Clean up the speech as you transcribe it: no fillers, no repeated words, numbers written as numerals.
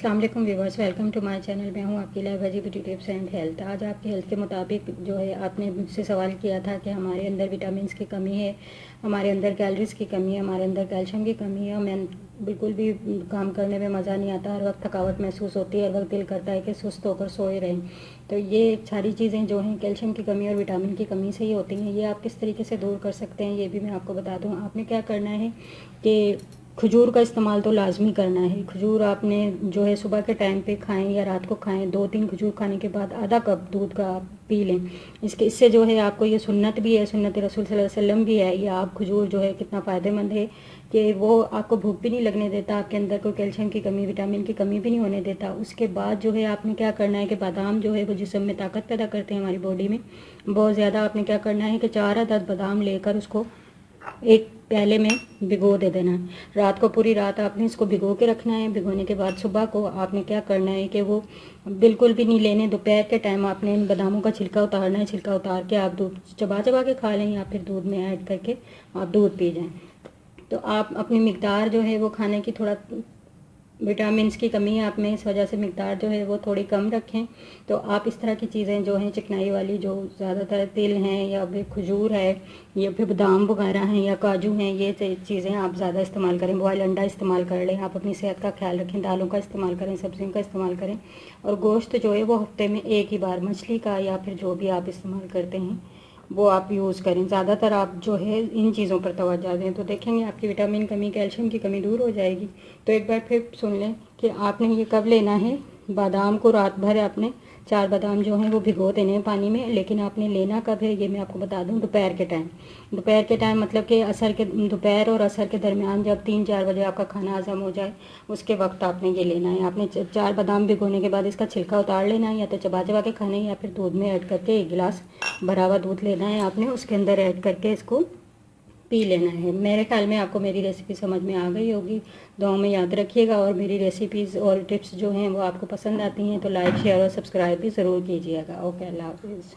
अस्सलाम वालेकुम viewers, welcome to my channel. मैं हूं आपकी live veggie beauty tips and health. आज आपकी हेल्थ के मुताबिक जो है आपने मुझसे सवाल किया था कि हमारे अंदर विटामिन्स की कमी है, हमारे अंदर कैलोरीज की कमी है, हमारे अंदर कैल्शियम की कमी है, हमें बिल्कुल भी काम करने में मज़ा नहीं आता, हर वक्त थकावट महसूस होती है, हर वक्त दिल करता है कि सुस्त होकर सोए रहें। तो ये सारी चीज़ें जो हैं कैल्शियम की कमी और विटामिन की कमी से ही होती हैं। ये आप किस तरीके से दूर कर सकते हैं ये भी मैं आपको बता दूँ। आपने क्या करना है कि खजूर का इस्तेमाल तो लाजमी करना है। खजूर आपने जो है सुबह के टाइम पे खाएं या रात को खाएं। 2-3 खजूर खाने के बाद आधा कप दूध का आप पी लें। इससे जो है आपको ये सुन्नत भी है, सुन्नत रसूल सल्लल्लाहु अलैहि वसल्लम भी है। ये आप खजूर जो है कितना फ़ायदेमंद है कि वो आपको भूख भी नहीं लगने देता, आपके अंदर कोई कैल्शियम की कमी, विटामिन की कमी भी नहीं होने देता। उसके बाद जो है आपने क्या करना है कि बादाम जो है वो जिस्म में ताकत पैदा करते हैं, हमारी बॉडी में बहुत ज़्यादा। आपने क्या करना है कि 4 अदद बादाम लेकर उसको एक प्याले में भिगो दे देना है। रात को पूरी रात आपने इसको भिगो के रखना है। भिगोने के बाद सुबह को आपने क्या करना है कि वो बिल्कुल भी नहीं लेने। दोपहर के टाइम आपने इन बादामों का छिलका उतारना है। छिलका उतार के आप दूध चबा चबा के खा लें या फिर दूध में ऐड करके आप दूध पी जाएं। तो आप अपनी मिकदार जो है वो खाने की थोड़ा विटामिन्स की कमी है आप में, इस वजह से मिकदार जो है वो थोड़ी कम रखें। तो आप इस तरह की चीज़ें जो हैं चिकनाई वाली, जो ज़्यादातर तिल हैं या फिर खजूर है या फिर बादाम वगैरह हैं या काजू हैं, ये चीज़ें आप ज़्यादा इस्तेमाल करें। बॉयल अंडा इस्तेमाल कर लें। आप अपनी सेहत का ख्याल रखें, दालों का इस्तेमाल करें, सब्जियों का इस्तेमाल करें। और गोश्त जो है वो हफ्ते में एक ही बार मछली का या फिर जो भी आप इस्तेमाल करते हैं वो आप यूज़ करें। ज़्यादातर आप जो है इन चीज़ों पर तवज्जो दें तो देखेंगे आपकी विटामिन कमी, कैल्शियम की कमी दूर हो जाएगी। तो एक बार फिर सुन लें कि आपने ये कब लेना है। बादाम को रात भर आपने 4 बादाम जो हैं वो भिगो देने हैं पानी में, लेकिन आपने लेना कब है ये मैं आपको बता दूं। दोपहर के टाइम, दोपहर के टाइम मतलब कि दोपहर और असर के दरमियान, जब 3-4 बजे आपका खाना हजम हो जाए उसके वक्त आपने ये लेना है। आपने 4 बादाम भिगोने के बाद इसका छिलका उतार लेना है, या तो चबा चबा के खाने या फिर दूध में ऐड करके 1 गिलास भरा हुआ दूध लेना है आपने, उसके अंदर ऐड करके इसको पी लेना है। मेरे ख्याल में आपको मेरी रेसिपी समझ में आ गई होगी। दुआओं में याद रखिएगा। और मेरी रेसिपीज़ और टिप्स जो हैं वो आपको पसंद आती हैं तो लाइक, शेयर और सब्सक्राइब भी ज़रूर कीजिएगा। ओके, अल्लाह हाफिज़।